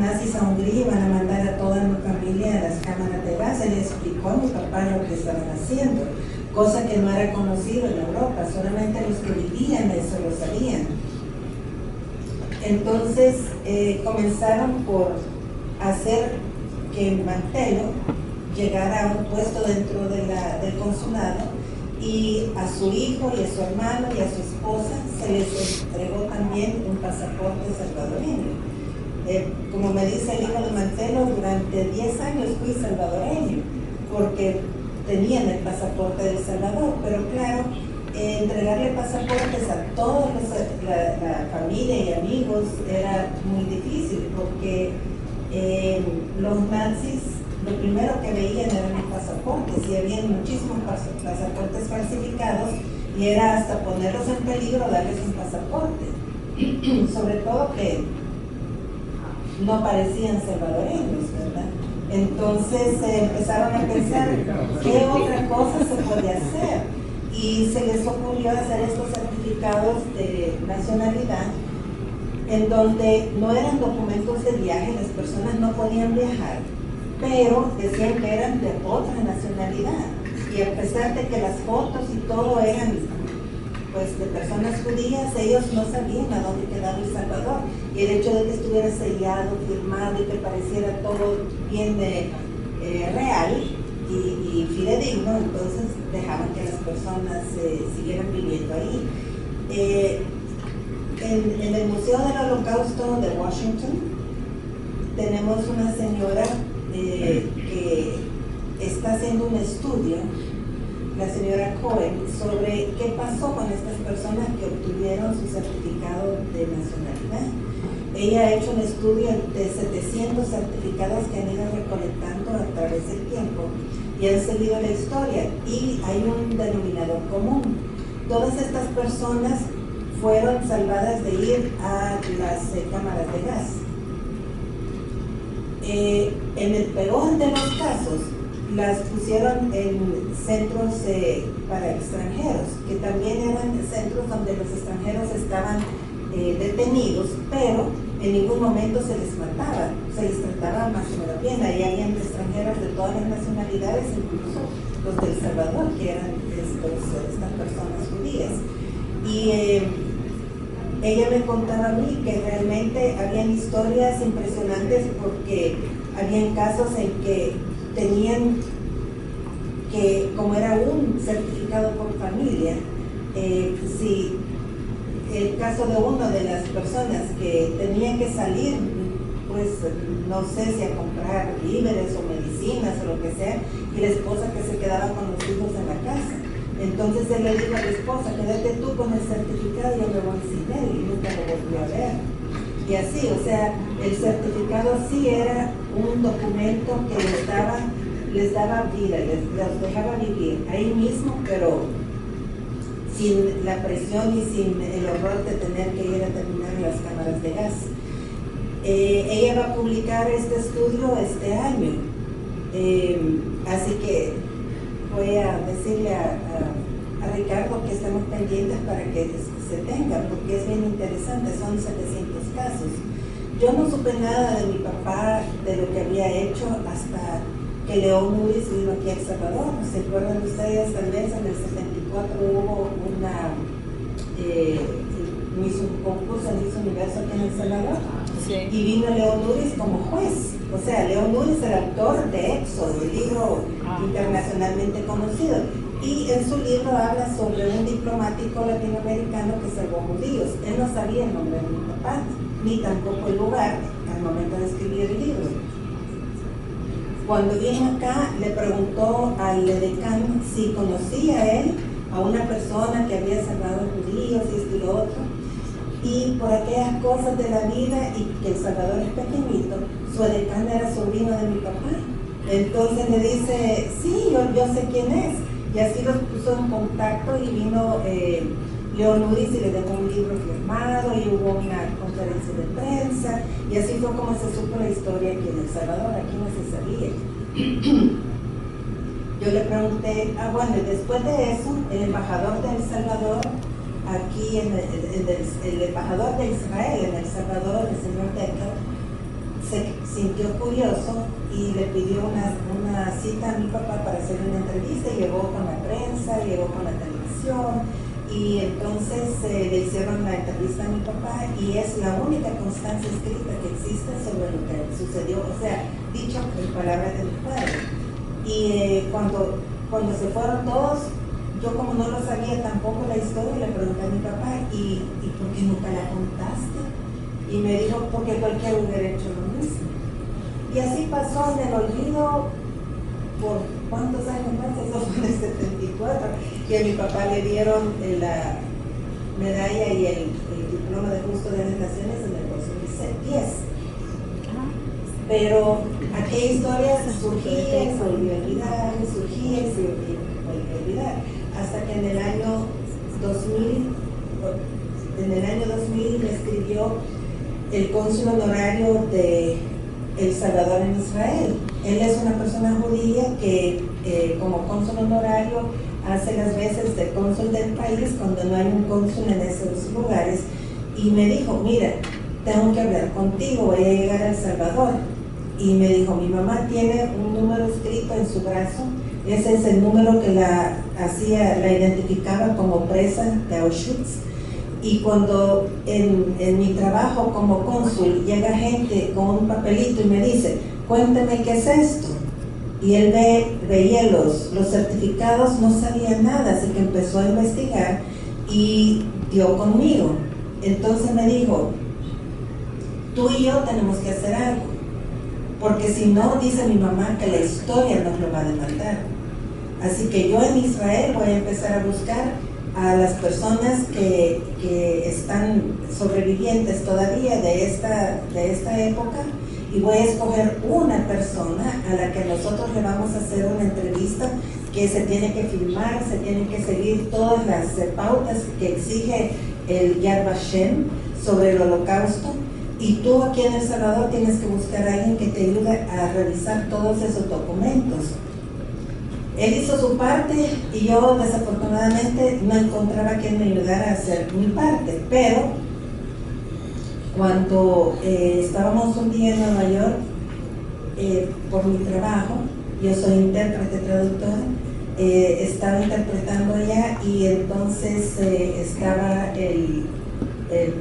nazis a Hungría iban a mandar a toda mi familia a las cámaras de gas. Él explicó a mi papá lo que estaban haciendo, cosa que no era conocido en Europa, solamente los que vivían eso lo sabían. Entonces comenzaron por hacer que Mantello llegara a un puesto dentro del consulado, y a su hijo y a su hermano y a su esposa se les entregó también un pasaporte salvadoreño. Como me dice el hijo de Mantello, durante 10 años fui salvadoreño porque tenían el pasaporte de El Salvador, pero claro, entregarle pasaportes a toda la familia y amigos era muy difícil porque los nazis lo primero que veían eran los pasaportes, y había muchísimos pasaportes falsificados, y era hasta ponerlos en peligro darles un pasaporte, sobre todo que no parecían salvadoreños, ¿verdad? Entonces empezaron a pensar qué otra cosa se podía hacer, y se les ocurrió hacer estos certificados de nacionalidad en donde no eran documentos de viaje, las personas no podían viajar, pero decían que eran de otra nacionalidad, y a pesar de que las fotos y todo eran pues de personas judías, ellos no sabían a dónde quedaba El Salvador, y el hecho de que estuviera sellado, firmado y que pareciera todo bien real y fidedigno, entonces dejaban que las personas siguieran viviendo ahí. En el Museo del Holocausto de Washington tenemos una señora que está haciendo un estudio, la señora Cohen, sobre qué pasó con estas personas que obtuvieron su certificado de nacionalidad. Ella ha hecho un estudio de 700 certificados que han ido recolectando a través del tiempo y han seguido la historia, y hay un denominador común. Todas estas personas fueron salvadas de ir a las cámaras de gas. En el peor de los casos, las pusieron en centros para extranjeros, que también eran centros donde los extranjeros estaban detenidos, pero en ningún momento se les mataba, se les trataba más o menos bien. Ahí habían extranjeros de todas las nacionalidades, incluso los de El Salvador, que eran estas personas judías. Y ella me contaba a mí que realmente habían historias impresionantes, porque habían casos en que tenían que, como era un certificado por familia, si el caso de una de las personas que tenía que salir, pues no sé si a comprar víveres o medicinas o lo que sea, y la esposa que se quedaba con los hijos en la casa. Entonces él le dijo a la esposa, quédate tú con el certificado, yo me voy sin él, y nunca lo volvió a ver. Y así, o sea, el certificado sí era un documento que les daba vida, les dejaba vivir ahí mismo, pero sin la presión y sin el horror de tener que ir a terminar las cámaras de gas. Ella va a publicar este estudio este año, así que voy a decirle a Ricardo que estemos pendientes para que se tenga, porque es bien interesante, son 700 casos. Yo no supe nada de mi papá, de lo que había hecho, hasta que León Uris vino aquí a El Salvador. ¿Se acuerdan ustedes? Tal vez en el 74 hubo un concurso en Miss Universo aquí en El Salvador, sí. Y vino León Uris como juez. O sea, León Uris era autor de Éxodo, el libro internacionalmente conocido, y en su libro habla sobre un diplomático latinoamericano que salvó judíos. Él no sabía el nombre de mi papá, ni tampoco el lugar al momento de escribir el libro. Cuando vino acá, le preguntó al decano si conocía él a una persona que había salvado judíos y esto y lo otro, y por aquellas cosas de la vida, y que El Salvador es pequeñito, su decano era sobrino de mi papá. Entonces le dice, sí, yo sé quién es, y así los puso en contacto, y vino León Uris y le dejó un libro firmado, y hubo una conferencia de prensa, y así fue como se supo la historia aquí en El Salvador. Aquí no se sabía. Yo le pregunté, bueno, y después de eso, el embajador de El Salvador, aquí el embajador de Israel en El Salvador, el señor Decker, se sintió curioso y le pidió una cita a mi papá para hacer una entrevista. Llegó con la prensa, llegó con la televisión, y entonces le hicieron la entrevista a mi papá, y es la única constancia escrita que existe sobre lo que sucedió, o sea, dicho en palabras de mi padre. Y cuando se fueron todos, yo como no lo sabía tampoco la historia, le pregunté a mi papá, ¿y por qué nunca la contaste? Y me dijo, porque cualquiera hubiera hecho lo mismo. Y así pasó en el olvido por cuántos años más, eso fue en el 74, y a mi papá le dieron la medalla y el diploma de justo de las naciones en el 2010. Pero aquella historia surgía y se volvió a olvidar, surgía y se volvió a olvidar, hasta que en el año 2000 me escribió el cónsul honorario de El Salvador en Israel. Él es una persona judía que como cónsul honorario hace las veces de cónsul del país cuando no hay un cónsul en esos lugares, y me dijo, mira, tengo que hablar contigo, voy a llegar a El Salvador. Y me dijo, mi mamá tiene un número escrito en su brazo, ese es el número que la identificaba como presa de Auschwitz. Y cuando en mi trabajo como cónsul llega gente con un papelito y me dice, cuéntame qué es esto, y él veía los certificados, no sabía nada, así que empezó a investigar y dio conmigo. Entonces me dijo, tú y yo tenemos que hacer algo, porque si no, dice mi mamá que la historia nos lo va a demandar. Así que yo en Israel voy a empezar a buscar a las personas que están sobrevivientes todavía de esta época, y voy a escoger una persona a la que nosotros le vamos a hacer una entrevista que se tiene que filmar, se tienen que seguir todas las pautas que exige el Yad Vashem sobre el Holocausto, y tú aquí en El Salvador tienes que buscar a alguien que te ayude a revisar todos esos documentos. Él hizo su parte y yo desafortunadamente no encontraba quien me ayudara a hacer mi parte, pero cuando estábamos un día en Nueva York por mi trabajo, yo soy intérprete traductora, estaba interpretando allá, y entonces estaba el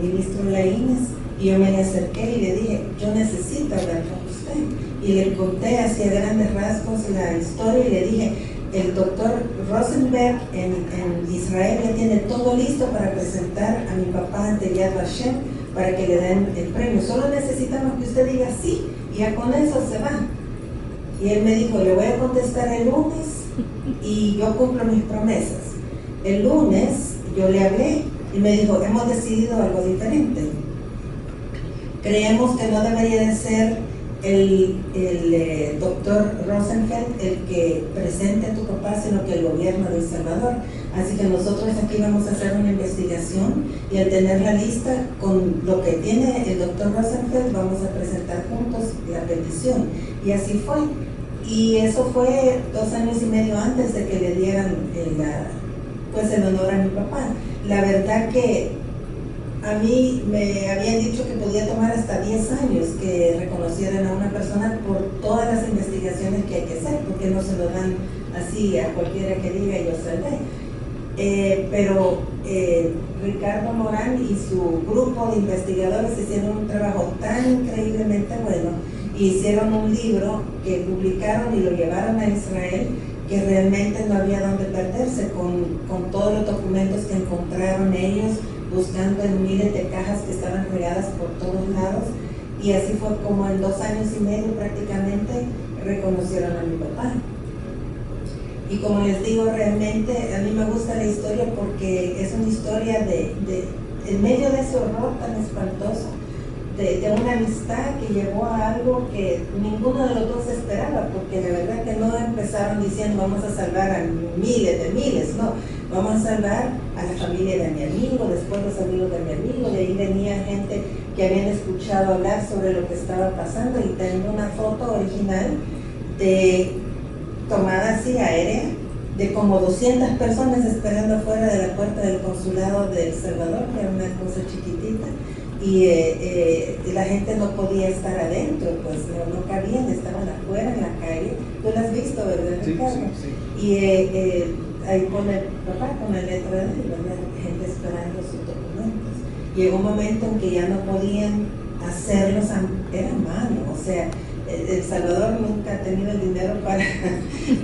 ministro Laínez, y yo me le acerqué y le dije, yo necesito hablar con usted, y le conté así a grandes rasgos la historia, y le dije, el doctor Rosenberg en Israel ya tiene todo listo para presentar a mi papá ante Yad Vashem para que le den el premio, solo necesitamos que usted diga sí, y ya con eso se va. Y él me dijo, le voy a contestar el lunes y yo cumplo mis promesas. El lunes yo le hablé y me dijo, hemos decidido algo diferente. Creemos que no debería de ser el doctor Rosenfeld el que presente a tu papá, sino que el gobierno de El Salvador. Así que nosotros aquí vamos a hacer una investigación, y al tener la lista con lo que tiene el doctor Rosenfeld, vamos a presentar juntos la petición. Y así fue. Y eso fue 2 años y medio antes de que le dieran el honor a mi papá. La verdad que a mí me habían dicho que podía tomar hasta 10 años que reconocieran a una persona por todas las investigaciones que hay que hacer, porque no se lo dan así a cualquiera que diga yo salvé. Pero Ricardo Morán y su grupo de investigadores hicieron un trabajo tan increíblemente bueno, y hicieron un libro que publicaron y lo llevaron a Israel, que realmente no había dónde perderse con todos los documentos que encontraron ellos, buscando en miles de cajas que estaban regadas por todos lados. Y así fue como en 2 años y medio prácticamente reconocieron a mi papá. Y como les digo, realmente a mí me gusta la historia porque es una historia en medio de ese horror tan espantoso, de una amistad que llevó a algo que ninguno de los dos esperaba, porque la verdad que no empezaron diciendo vamos a salvar a miles de miles, no, vamos a salvar a la familia de mi amigo, después los amigos de mi amigo. De ahí venía gente que habían escuchado hablar sobre lo que estaba pasando, y tengo una foto original tomada así aérea, de como 200 personas esperando afuera de la puerta del consulado de El Salvador, que era una cosa chiquitita, y la gente no podía estar adentro, pues no cabían, estaban afuera en la calle. Tú lo has visto, ¿verdad, Ricardo? Sí. Y ahí pone papá con la letra de él, ¿verdad? Gente esperando sus documentos. Llegó un momento en que ya no podían hacerlos, era a mano, o sea, El Salvador nunca ha tenido el dinero para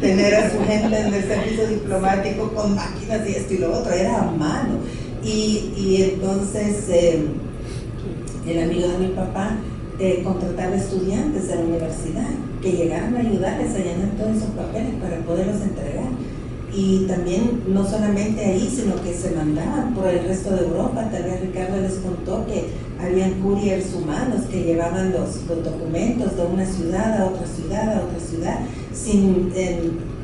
tener a su gente en el servicio diplomático con máquinas y esto y lo otro, era a mano. Y entonces el amigo de mi papá contrataba estudiantes de la universidad que llegaran a ayudarles a llenar todos esos papeles para poderlos entregar. Y también no solamente ahí, sino que se mandaban por el resto de Europa. Tal vez Ricardo les contó que habían couriers humanos que llevaban los documentos de una ciudad a otra ciudad a otra ciudad,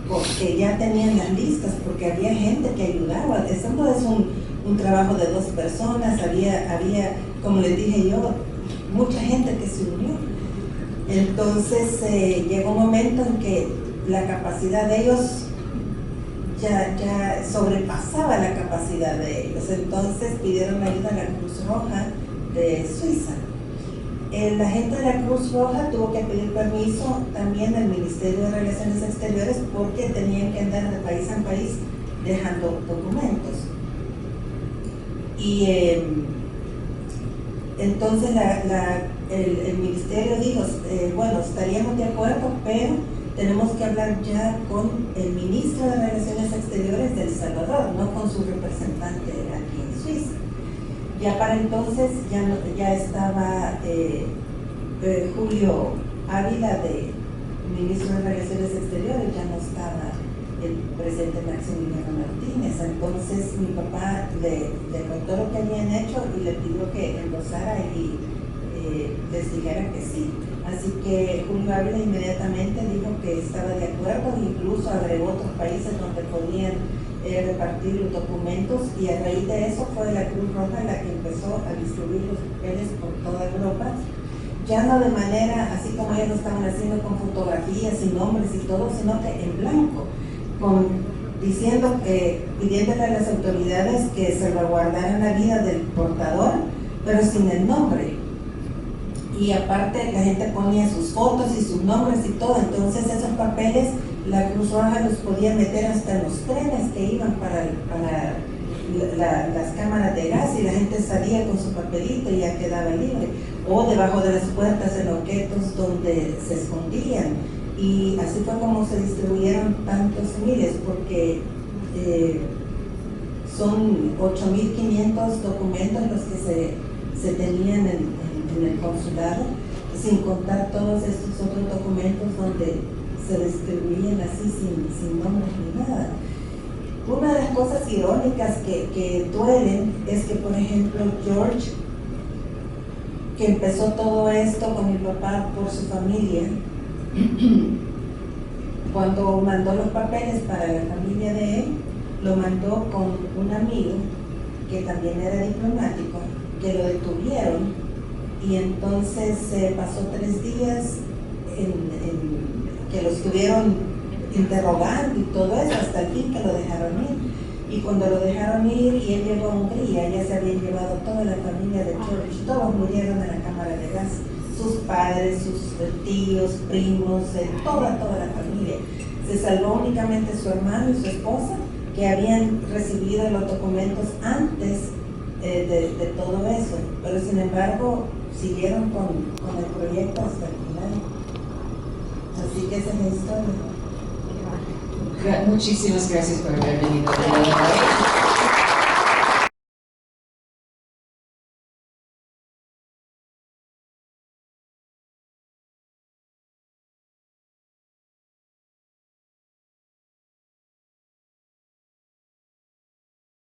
porque ya tenían las listas, porque había gente que ayudaba. Eso no es un trabajo de dos personas, había, como les dije yo, mucha gente que se unió. Entonces llegó un momento en que la capacidad de ellos ya sobrepasaba la capacidad de ellos. Entonces pidieron ayuda a la Cruz Roja de Suiza. La gente de la Cruz Roja tuvo que pedir permiso también al Ministerio de Relaciones Exteriores porque tenían que andar de país en país dejando documentos. Y entonces el ministerio dijo, bueno, estaríamos de acuerdo, pero tenemos que hablar ya con el ministro de Relaciones Exteriores de El Salvador, no con su representante aquí en Suiza. Ya para entonces ya estaba Julio Ávila, de ministro de Relaciones Exteriores, ya no estaba el presidente Maximiliano Martínez. Entonces mi papá le contó lo que habían hecho y le pidió que endosara y les dijera que sí. Así que Julio Ávila inmediatamente dijo que estaba de acuerdo, incluso agregó otros países donde podían repartir los documentos, y a raíz de eso fue la Cruz Roja la que empezó a distribuir los papeles por toda Europa, ya no de manera así como ellos lo estaban haciendo con fotografías y nombres y todo, sino que en blanco, pidiéndole a las autoridades que salvaguardaran la vida del portador, pero sin el nombre. Y aparte la gente ponía sus fotos y sus nombres y todo. Entonces esos papeles la Cruz Roja los podía meter hasta en los trenes que iban para las cámaras de gas, y la gente salía con su papelito y ya quedaba libre, o debajo de las puertas en loquetos donde se escondían. Y así fue como se distribuyeron tantos miles, porque son 8.500 documentos los que se tenían en el consulado, sin contar todos estos otros documentos donde se distribuían así sin nombres ni nada. Una de las cosas irónicas que duelen es que, por ejemplo, George, que empezó todo esto con mi papá por su familia, cuando mandó los papeles para la familia de él, lo mandó con un amigo que también era diplomático, que lo detuvieron. Y entonces pasó 3 días que lo estuvieron interrogando y todo eso, hasta el fin que lo dejaron ir. Y cuando lo dejaron ir y él llegó a Hungría, ya se habían llevado toda la familia de George, todos murieron en la cámara de gas, sus padres, sus tíos, primos, toda la familia. Se salvó únicamente su hermano y su esposa, que habían recibido los documentos antes de todo eso, pero sin embargo siguieron con el proyecto hasta el final. Así que esa es la historia. Muchísimas gracias por haber venido.